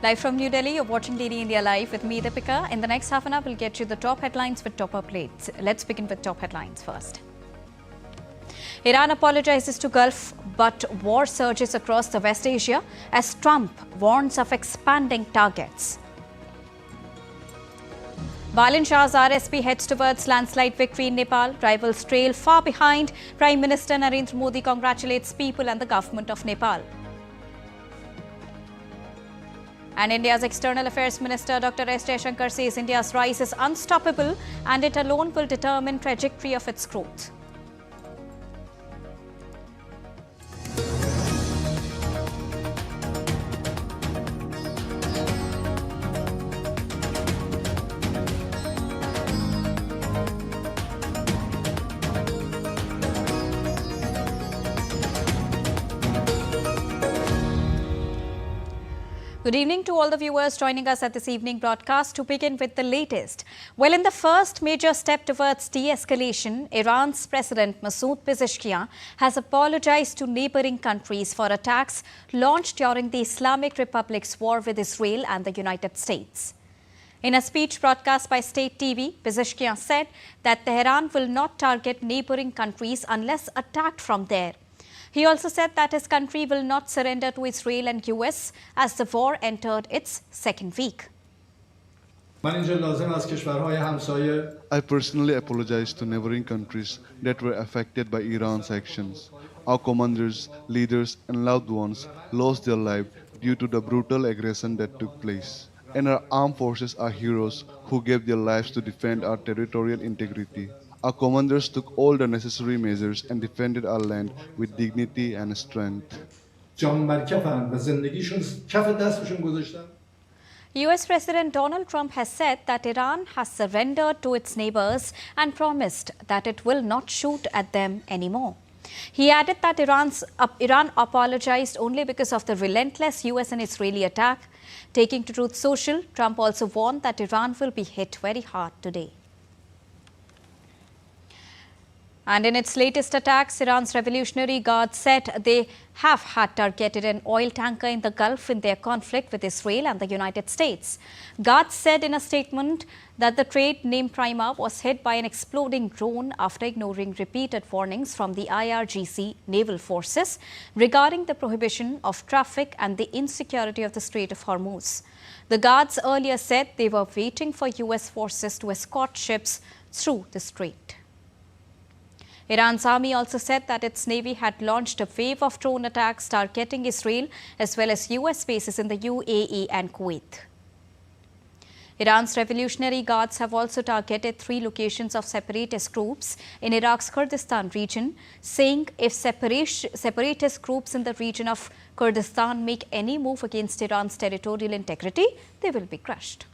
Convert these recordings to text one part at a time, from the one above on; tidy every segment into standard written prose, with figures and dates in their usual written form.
Live from New Delhi, you're watching DD India Live with me, Deepika. In the next half an hour, we'll get you the top headlines with top updates. Let's begin with top headlines first. Iran apologizes to Gulf, but war surges across the West Asia as Trump warns of expanding targets. Balen Shah's RSP heads towards landslide victory in Nepal. Rivals trail far behind. Prime Minister Narendra Modi congratulates people and the government of Nepal. And India's External Affairs Minister Dr. S. Jaishankar says India's rise is unstoppable and it alone will determine trajectory of its growth. Good evening to all the viewers joining us at this evening broadcast. To begin with the latest. Well, in the first major step towards de-escalation, Iran's President Masoud Pezeshkian has apologized to neighboring countries for attacks launched during the Islamic Republic's war with Israel and the United States. In a speech broadcast by State TV, Pezeshkian said that Tehran will not target neighboring countries unless attacked from there. He also said that his country will not surrender to Israel and US as the war entered its second week. I personally apologize to neighboring countries that were affected by Iran's actions. Our commanders, leaders and loved ones lost their lives due to the brutal aggression that took place. And our armed forces are heroes who gave their lives to defend our territorial integrity. Our commanders took all the necessary measures and defended our land with dignity and strength. US President Donald Trump has said that Iran has surrendered to its neighbors and promised that it will not shoot at them anymore. He added that Iran apologized only because of the relentless US and Israeli attack. Taking to Truth Social, Trump also warned that Iran will be hit very hard today. And in its latest attacks, Iran's Revolutionary Guard said they have had targeted an oil tanker in the Gulf in their conflict with Israel and the United States. Guards said in a statement that the trade named Prima was hit by an exploding drone after ignoring repeated warnings from the IRGC naval forces regarding the prohibition of traffic and the insecurity of the Strait of Hormuz. The guards earlier said they were waiting for US forces to escort ships through the strait. Iran's army also said that its navy had launched a wave of drone attacks targeting Israel as well as US bases in the UAE and Kuwait. Iran's Revolutionary Guards have also targeted 3 locations of separatist groups in Iraq's Kurdistan region, saying if separatist groups in the region of Kurdistan make any move against Iran's territorial integrity, they will be crushed.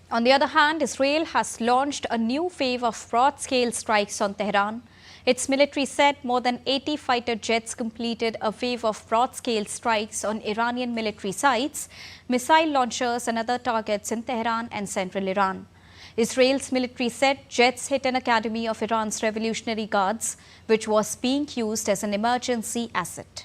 On the other hand, Israel has launched a new wave of broad-scale strikes on Tehran. Its military said more than 80 fighter jets completed a wave of broad-scale strikes on Iranian military sites, missile launchers and other targets in Tehran and central Iran. Israel's military said jets hit an academy of Iran's Revolutionary Guards, which was being used as an emergency asset.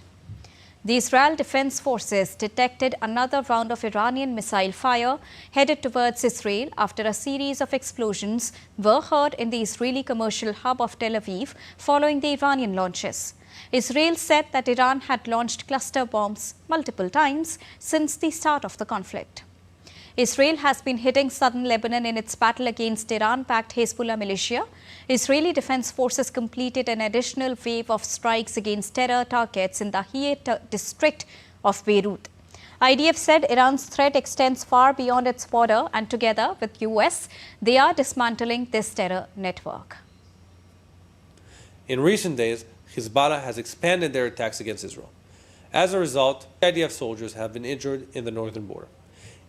The Israel Defense Forces detected another round of Iranian missile fire headed towards Israel after a series of explosions were heard in the Israeli commercial hub of Tel Aviv following the Iranian launches. Israel said that Iran had launched cluster bombs multiple times since the start of the conflict. Israel has been hitting southern Lebanon in its battle against Iran-backed Hezbollah militia. Israeli Defense Forces completed an additional wave of strikes against terror targets in the Hayat district of Beirut. IDF said Iran's threat extends far beyond its border and together with US, they are dismantling this terror network. In recent days, Hezbollah has expanded their attacks against Israel. As a result, IDF soldiers have been injured in the northern border.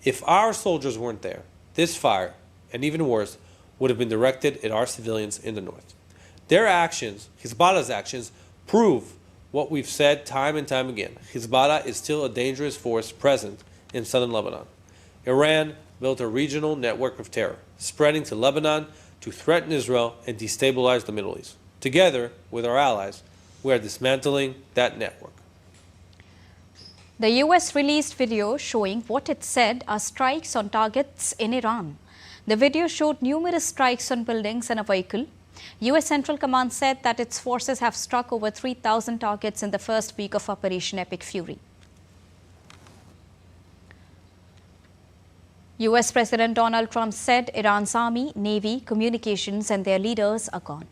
If our soldiers weren't there, this fire, and even worse, would have been directed at our civilians in the north. Their actions, Hezbollah's actions, prove what we've said time and time again. Hezbollah is still a dangerous force present in southern Lebanon. Iran built a regional network of terror, spreading to Lebanon to threaten Israel and destabilize the Middle East. Together with our allies, we are dismantling that network. The US released video showing what it said are strikes on targets in Iran. The video showed numerous strikes on buildings and a vehicle. US Central Command said that its forces have struck over 3,000 targets in the first week of Operation Epic Fury. US President Donald Trump said Iran's army, navy, communications and their leaders are gone.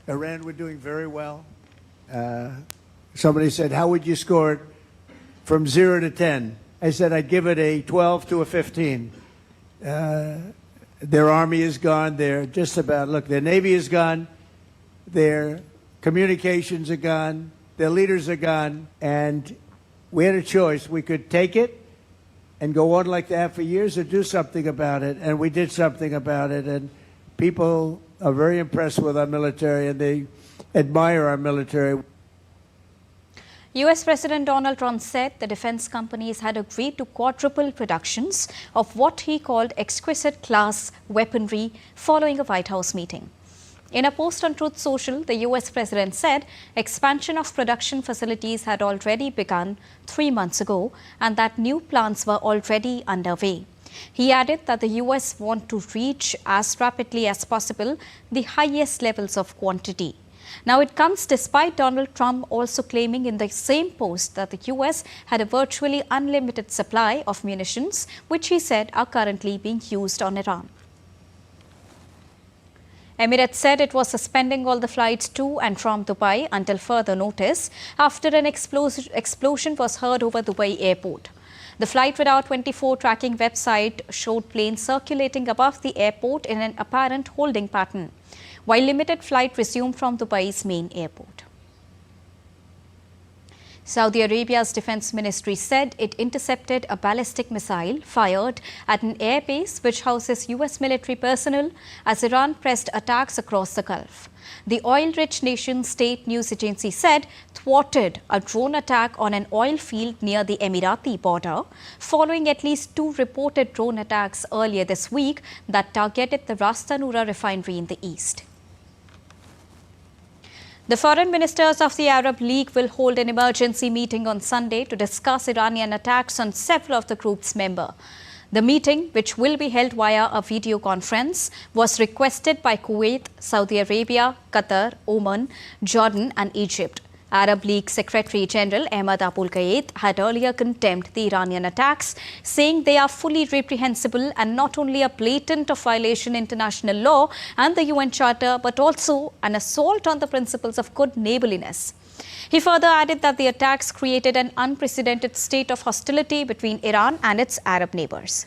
Iran, we're doing very well. Somebody said, how would you score it from 0 to 10? I said, I'd give it a 12 to a 15. Their army is gone. They're just about, look, their navy is gone. Their communications are gone. Their leaders are gone. And we had a choice. We could take it and go on like that for years or do something about it. And we did something about it. And people are very impressed with our military and they admire our military. US President Donald Trump said the defense companies had agreed to quadruple productions of what he called exquisite class weaponry following a White House meeting. In a post on Truth Social, the US President said expansion of production facilities had already begun 3 months ago and that new plants were already underway. He added that the US want to reach as rapidly as possible the highest levels of quantity. Now, it comes despite Donald Trump also claiming in the same post that the US had a virtually unlimited supply of munitions, which he said are currently being used on Iran. Emirates said it was suspending all the flights to and from Dubai until further notice after an explosion was heard over Dubai airport. The Flight Radar 24 tracking website showed planes circulating above the airport in an apparent holding pattern, while limited flight resumed from Dubai's main airport. Saudi Arabia's defense ministry said it intercepted a ballistic missile fired at an airbase which houses US military personnel as Iran pressed attacks across the Gulf. The oil-rich nation's state news agency said thwarted a drone attack on an oil field near the Emirati border, following at least 2 reported drone attacks earlier this week that targeted the Ras Tanura refinery in the east. The foreign ministers of the Arab League will hold an emergency meeting on Sunday to discuss Iranian attacks on several of the group's members. The meeting, which will be held via a video conference, was requested by Kuwait, Saudi Arabia, Qatar, Oman, Jordan and Egypt. Arab League Secretary General Ahmad Abul Ghaid had earlier condemned the Iranian attacks, saying they are fully reprehensible and not only a blatant violation of international law and the UN Charter, but also an assault on the principles of good neighborliness. He further added that the attacks created an unprecedented state of hostility between Iran and its Arab neighbors.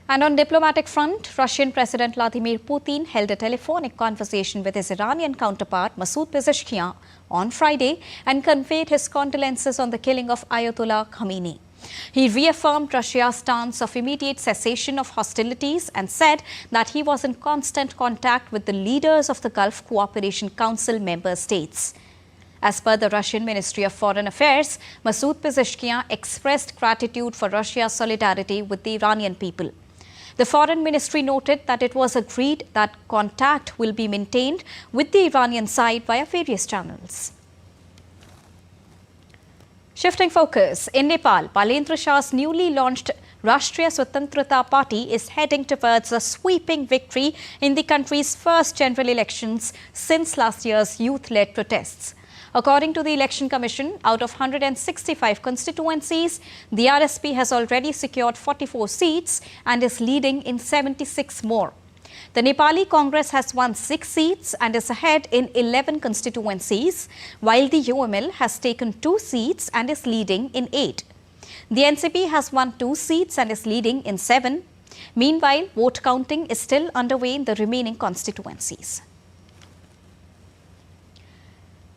And on diplomatic front, Russian President Vladimir Putin held a telephonic conversation with his Iranian counterpart Masoud Pezeshkian on Friday and conveyed his condolences on the killing of Ayatollah Khamenei. He reaffirmed Russia's stance of immediate cessation of hostilities and said that he was in constant contact with the leaders of the Gulf Cooperation Council member states. As per the Russian Ministry of Foreign Affairs, Masoud Pezeshkian expressed gratitude for Russia's solidarity with the Iranian people. The Foreign Ministry noted that it was agreed that contact will be maintained with the Iranian side via various channels. Shifting focus, in Nepal, Balen Shah's newly launched Rashtriya Swatantrata Party is heading towards a sweeping victory in the country's first general elections since last year's youth-led protests. According to the Election Commission, out of 165 constituencies, the RSP has already secured 44 seats and is leading in 76 more. The Nepali Congress has won 6 seats and is ahead in 11 constituencies, while the UML has taken 2 seats and is leading in 8. The NCP has won 2 seats and is leading in 7. Meanwhile, vote counting is still underway in the remaining constituencies.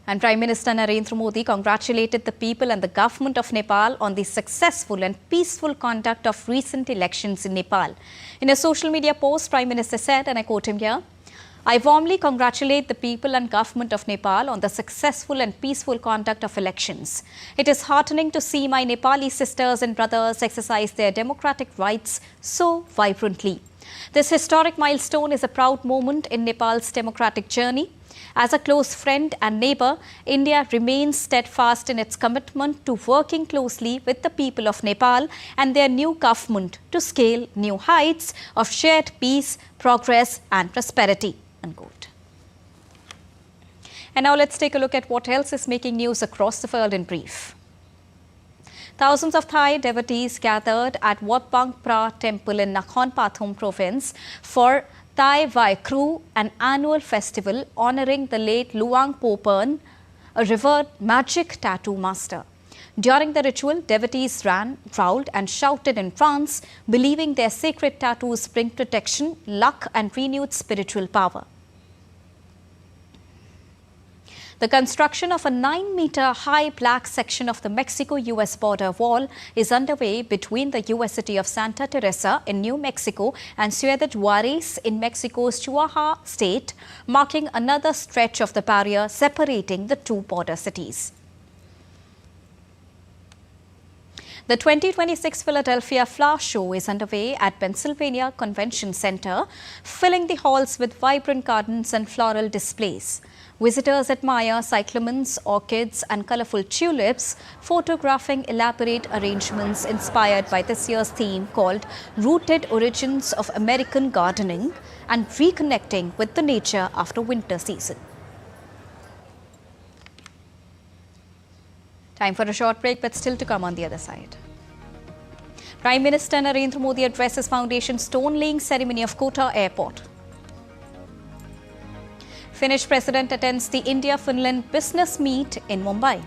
And Prime Minister Narendra Modi congratulated the people and the government of Nepal on the successful and peaceful conduct of recent elections in Nepal. In a social media post, Prime Minister said, and I quote him here, "I warmly congratulate the people and government of Nepal on the successful and peaceful conduct of elections. It is heartening to see my Nepali sisters and brothers exercise their democratic rights so vibrantly. This historic milestone is a proud moment in Nepal's democratic journey. As a close friend and neighbour, India remains steadfast in its commitment to working closely with the people of Nepal and their new government to scale new heights of shared peace, progress and prosperity. Unquote. And now let's take a look at what else is making news across the world in brief. Thousands of Thai devotees gathered at Wat Bang Pra temple in Nakhon Pathom province for Thai Vai Kru, an annual festival honouring the late Luang Popan, a revered magic tattoo master. During the ritual, devotees ran, growled and shouted in trance, believing their sacred tattoos bring protection, luck and renewed spiritual power. The construction of a 9-meter-high black section of the Mexico-US border wall is underway between the US city of Santa Teresa in New Mexico and Ciudad Juarez in Mexico's Chihuahua state, marking another stretch of the barrier separating the two border cities. The 2026 Philadelphia Flower Show is underway at Pennsylvania Convention Center, filling the halls with vibrant gardens and floral displays. Visitors admire cyclamens, orchids and colorful tulips, photographing elaborate arrangements inspired by this year's theme called Rooted Origins of American Gardening and Reconnecting with the Nature After Winter Season. Time for a short break, but still to come on the other side. Prime Minister Narendra Modi addresses foundation stone-laying ceremony of Kota Airport. Finnish President attends the India-Finland business meet in Mumbai.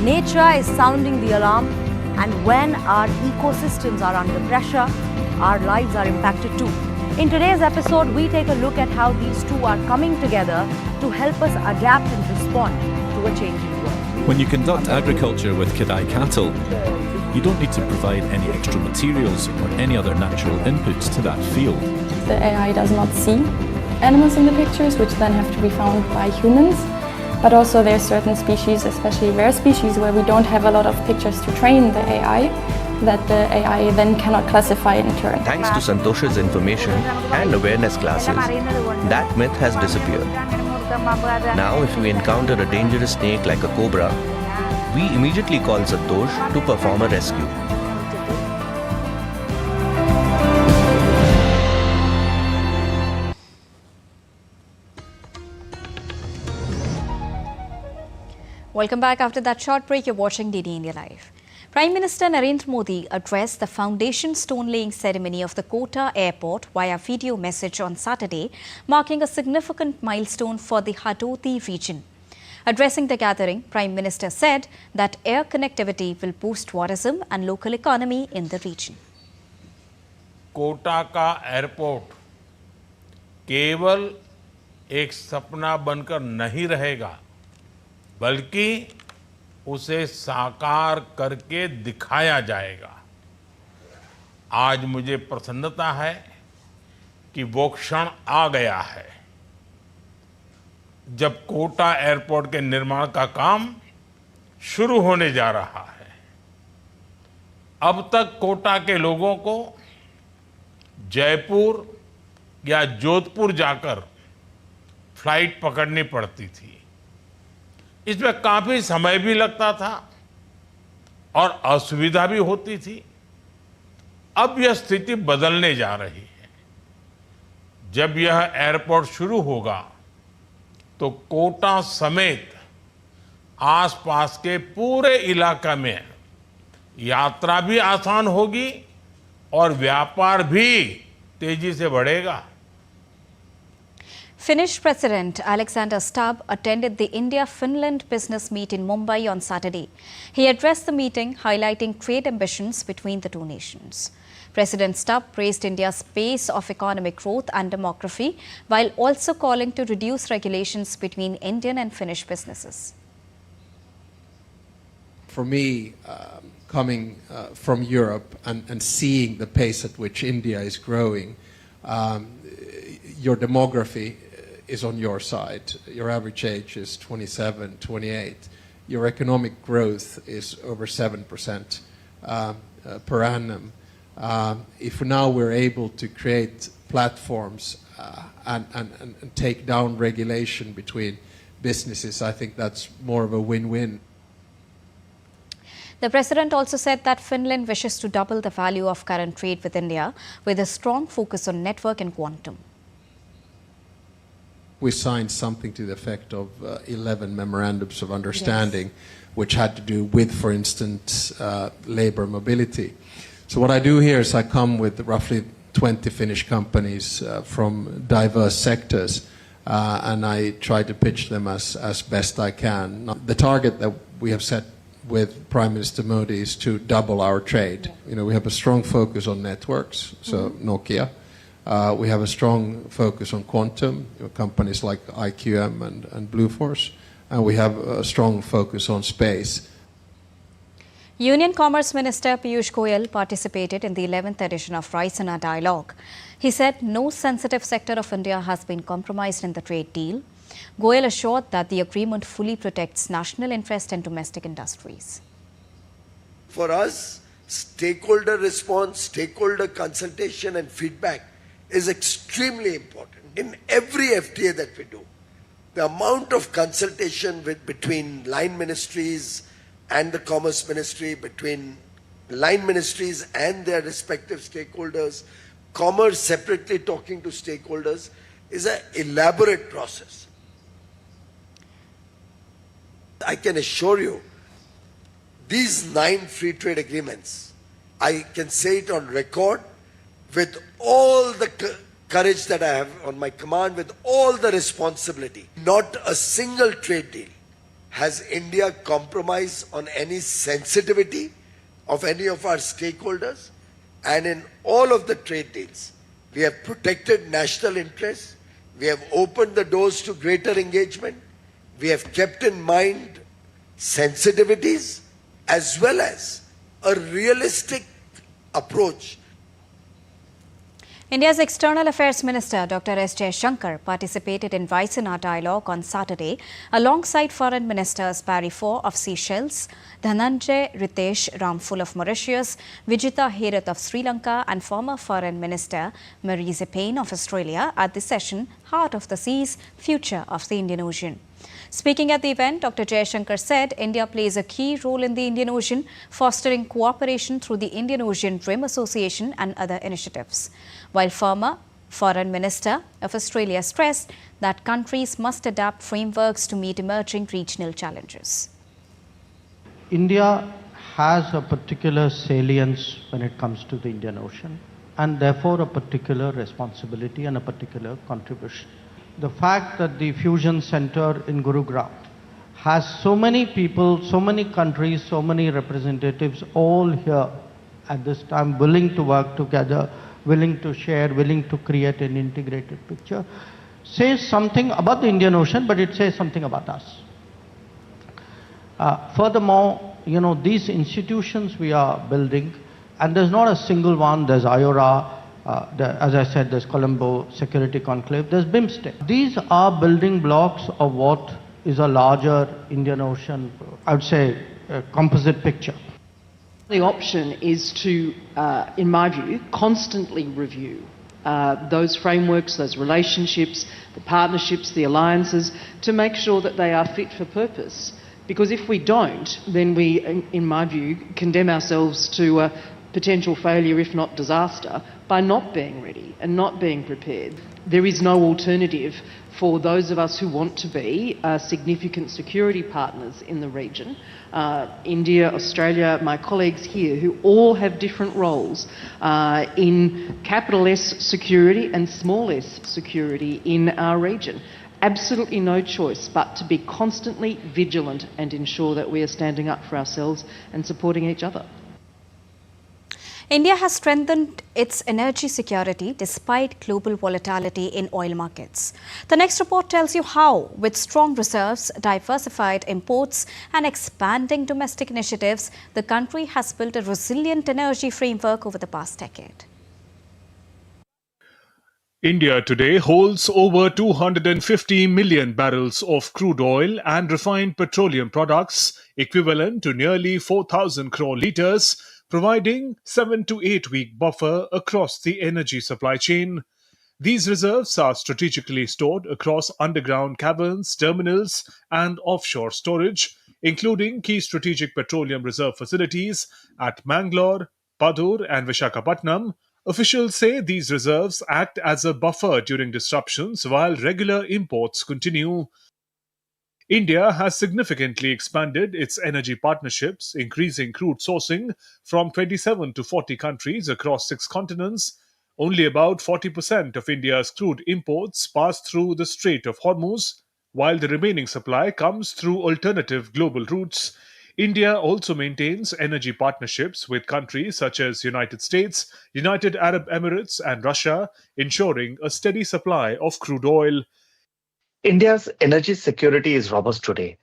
Nature is sounding the alarm, and when our ecosystems are under pressure, our lives are impacted too. In today's episode, we take a look at how these two are coming together to help us adapt and respond to a changing world. When you conduct agriculture with Kadai cattle, you don't need to provide any extra materials or any other natural inputs to that field. The AI does not see animals in the pictures, which then have to be found by humans. But also there are certain species, especially rare species, where we don't have a lot of pictures to train the AI, that the AI then cannot classify in turn. Thanks to Santosha's information and awareness classes, that myth has disappeared. Now if we encounter a dangerous snake like a cobra, we immediately call Santosh to perform a rescue. Welcome back. After that short break, you're watching DD India Live. Prime Minister Narendra Modi addressed the foundation stone-laying ceremony of the Kota Airport via video message on Saturday, marking a significant milestone for the Hadoti region. Addressing the gathering, Prime Minister said that air connectivity will boost tourism and local economy in the region. Kota का airport केवल एक सपना बनकर नहीं रहेगा, बल्कि उसे साकार करके दिखाया जाएगा। आज मुझे प्रसन्नता है कि वो क्षण आ गया है जब कोटा एयरपोर्ट के निर्माण का काम शुरू होने जा रहा है। अब तक कोटा के लोगों को जयपुर या जोधपुर जाकर फ्लाइट पकड़नी पड़ती थी। इसमें काफी समय भी लगता था और असुविधा भी होती थी। अब यह स्थिति बदलने जा रही है। जब यह एयरपोर्ट शुरू होगा तो कोटा समेत आसपास के पूरे इलाका में यात्रा भी आसान होगी और व्यापार भी तेजी से बढ़ेगा। Finnish President Alexander Stubb attended the India-Finland business meet in Mumbai on Saturday. He addressed the meeting, highlighting trade ambitions between the two nations. President Stubb praised India's pace of economic growth and demography, while also calling to reduce regulations between Indian and Finnish businesses. For me, coming from Europe and seeing the pace at which India is growing, your demography is on your side. Your average age is 27, 28. Your economic growth is over 7% per annum. If now we're able to create platforms and take down regulation between businesses, I think that's more of a win-win. The president also said that Finland wishes to double the value of current trade with India with a strong focus on network and quantum. We signed something to the effect of 11 memorandums of understanding, which had to do with, for instance, labor mobility. So what I do here is I come with roughly 20 Finnish companies from diverse sectors, and I try to pitch them as best I can. The target that we have set with Prime Minister Modi is to double our trade. You know, we have a strong focus on networks, so Nokia. We have a strong focus on quantum, companies like IQM and Blueforce, and we have a strong focus on space. Union Commerce Minister Piyush Goyal participated in the 11th edition of Raisina Dialogue. He said no sensitive sector of India has been compromised in the trade deal. Goyal assured that the agreement fully protects national interest and domestic industries. For us, stakeholder response, stakeholder consultation and feedback is extremely important in every FTA that we do. The amount of consultation between line ministries and the Commerce Ministry, between line ministries and their respective stakeholders, Commerce separately talking to stakeholders, is an elaborate process. I can assure you, these 9 free trade agreements, I can say it on record, with all the courage that I have on my command, with all the responsibility. Not a single trade deal has India compromised on any sensitivity of any of our stakeholders. And in all of the trade deals, we have protected national interests. We have opened the doors to greater engagement. We have kept in mind sensitivities as well as a realistic approach. India's External Affairs Minister Dr. S. Jaishankar participated in Raisina Dialogue on Saturday alongside Foreign Ministers Parry Faure of Seychelles, Dhananjay Ritesh Ramphul of Mauritius, Vijita Herath of Sri Lanka and former Foreign Minister Marise Payne of Australia at the session Heart of the Seas, Future of the Indian Ocean. Speaking at the event, Dr. Jaishankar said India plays a key role in the Indian Ocean, fostering cooperation through the Indian Ocean Rim Association and other initiatives. While former Foreign Minister of Australia stressed that countries must adapt frameworks to meet emerging regional challenges. India has a particular salience when it comes to the Indian Ocean, and therefore a particular responsibility and a particular contribution. The fact that the Fusion Center in Gurugram has so many people, so many countries, so many representatives all here at this time willing to work together, willing to share, willing to create an integrated picture, says something about the Indian Ocean, but it says something about us. Furthermore, you know, these institutions we are building, and there's not a single one, there's IORA, as I said, there's Colombo Security Conclave, there's BIMSTEC. These are building blocks of what is a larger Indian Ocean, I would say, composite picture. The option is to, in my view, constantly review those frameworks, those relationships, the partnerships, the alliances, to make sure that they are fit for purpose. Because if we don't, then we, in my view, condemn ourselves to potential failure, if not disaster, by not being ready and not being prepared. There is no alternative for those of us who want to be significant security partners in the region. India, Australia, my colleagues here, who all have different roles in capital S security and small s security in our region. Absolutely no choice but to be constantly vigilant and ensure that we are standing up for ourselves and supporting each other. India has strengthened its energy security despite global volatility in oil markets. The next report tells you how, with strong reserves, diversified imports and expanding domestic initiatives, the country has built a resilient energy framework over the past decade. India today holds over 250 million barrels of crude oil and refined petroleum products, equivalent to nearly 4,000 crore litres, providing 7 to 8 week buffer across the energy supply chain. These reserves are strategically stored across underground caverns, terminals, and offshore storage, including key strategic petroleum reserve facilities at Mangalore, Padur, and Vishakhapatnam. Officials say these reserves act as a buffer during disruptions while regular imports continue. India has significantly expanded its energy partnerships, increasing crude sourcing from 27 to 40 countries across 6 continents. Only about 40% of India's crude imports pass through the Strait of Hormuz, while the remaining supply comes through alternative global routes. India also maintains energy partnerships with countries such as United States, United Arab Emirates, and Russia, ensuring a steady supply of crude oil. India's energy security is robust today.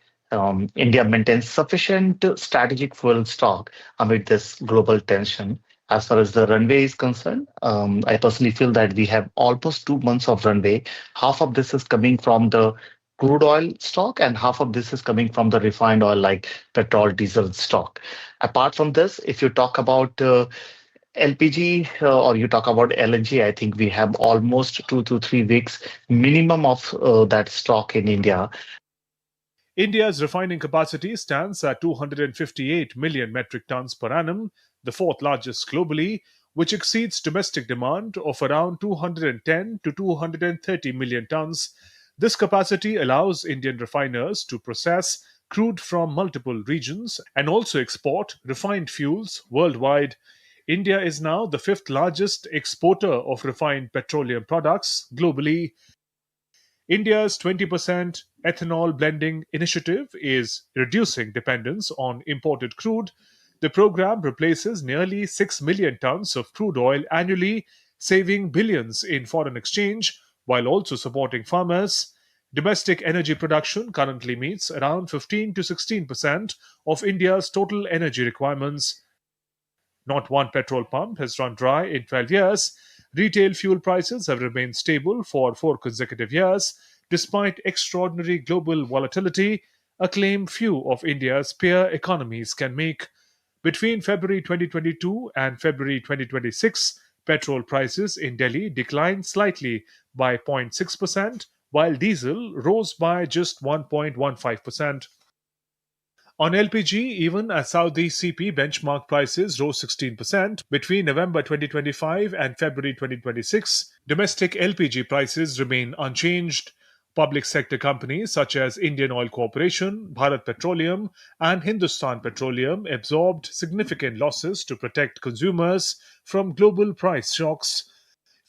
India maintains sufficient strategic fuel stock amid this global tension. As far as the runway is concerned, I personally feel that we have almost 2 months of runway. Half of this is coming from the crude oil stock and half of this is coming from the refined oil like petrol, diesel stock. Apart from this, if you talk about LPG or you talk about LNG, I think we have almost 2 to 3 weeks minimum of that stock in India. India's refining capacity stands at 258 million metric tons per annum, the fourth largest globally, which exceeds domestic demand of around 210 to 230 million tons. This capacity allows Indian refiners to process crude from multiple regions and also export refined fuels worldwide. India is now the fifth largest exporter of refined petroleum products globally. India's 20% ethanol blending initiative is reducing dependence on imported crude. The program replaces nearly 6 million tons of crude oil annually, saving billions in foreign exchange while also supporting farmers. Domestic energy production currently meets around 15 to 16% of India's total energy requirements. Not one petrol pump has run dry in 12 years. Retail fuel prices have remained stable for 4 consecutive years, despite extraordinary global volatility, a claim few of India's peer economies can make. Between February 2022 and February 2026, petrol prices in Delhi declined slightly by 0.6%, while diesel rose by just 1.15%. On LPG, even as Saudi CP benchmark prices rose 16% between November 2025 and February 2026, domestic LPG prices remain unchanged. Public sector companies such as Indian Oil Corporation, Bharat Petroleum, and Hindustan Petroleum absorbed significant losses to protect consumers from global price shocks.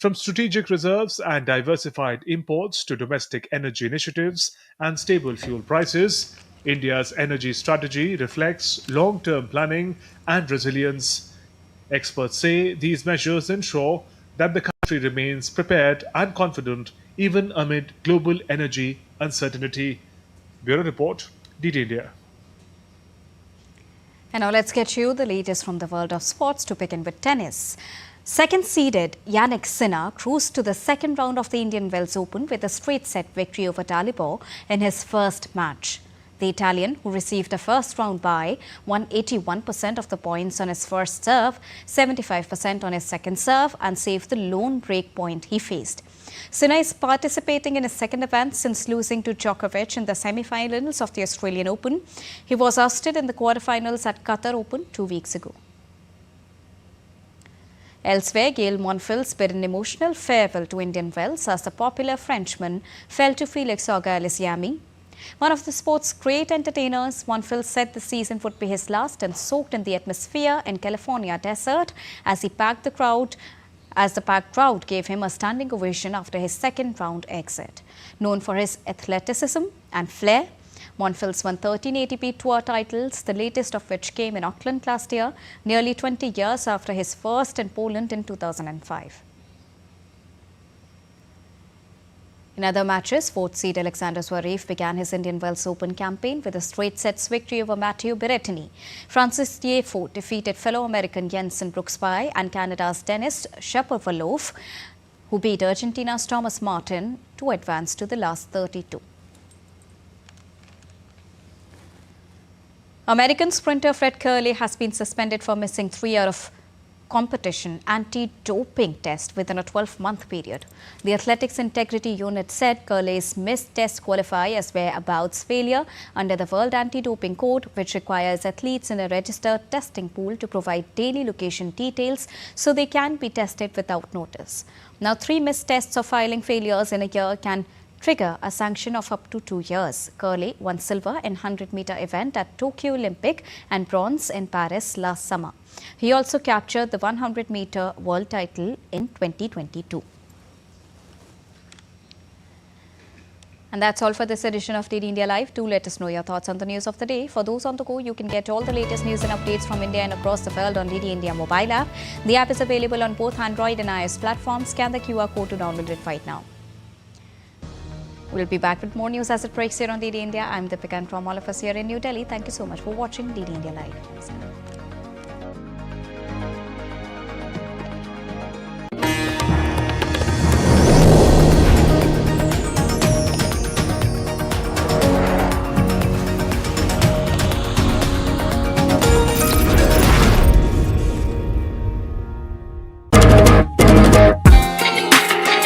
From strategic reserves and diversified imports to domestic energy initiatives and stable fuel prices, India's energy strategy reflects long-term planning and resilience. Experts say these measures ensure that the country remains prepared and confident even amid global energy uncertainty. Bureau Report, DD India. And now let's get you the latest from the world of sports, to begin with tennis. Second-seeded Yannick Sinner cruised to the second round of the Indian Wells Open with a straight-set victory over Dalibor in his first match. The Italian, who received a first-round bye, won 81% of the points on his first serve, 75% on his second serve, and saved the lone break point he faced. Sinner is participating in his second event since losing to Djokovic in the semi-finals of the Australian Open. He was ousted in the quarter-finals at Qatar Open 2 weeks ago. Elsewhere, Gael Monfils bid an emotional farewell to Indian Wells as the popular Frenchman fell to Felix Auger-Aliassime. One of the sport's great entertainers, Monfils said the season would be his last and soaked in the atmosphere in California desert as the packed crowd gave him a standing ovation after his second-round exit. Known for his athleticism and flair, Monfils won 13 ATP Tour titles, the latest of which came in Auckland last year, nearly 20 years after his first in Poland in 2005. In other matches, fourth-seed Alexander Zverev began his Indian Wells Open campaign with a straight-sets victory over Matteo Berrettini. Francis Tiafoe defeated fellow American Jensen Brooksby and Canada's Denis Shapovalov, who beat Argentina's Thomas Martin to advance to the last 32. American sprinter Fred Kerley has been suspended for missing 3 years of competition anti-doping test within a 12-month period. The Athletics Integrity Unit said Kerley's missed tests qualify as whereabouts failure under the World Anti-Doping Code, which requires athletes in a registered testing pool to provide daily location details so they can be tested without notice. Now, 3 missed tests or filing failures in a year can trigger a sanction of up to 2 years. Kerley won silver in 100-meter event at Tokyo Olympic and bronze in Paris last summer. He also captured the 100-meter world title in 2022. And that's all for this edition of DD India Live. Do let us know your thoughts on the news of the day. For those on the go, you can get all the latest news and updates from India and across the world on DD India mobile app. The app is available on both Android and iOS platforms. Scan the QR code to download it right now. We'll be back with more news as it breaks here on DD India. I'm Deepika, and from all of us here in New Delhi, thank you so much for watching DD India Live.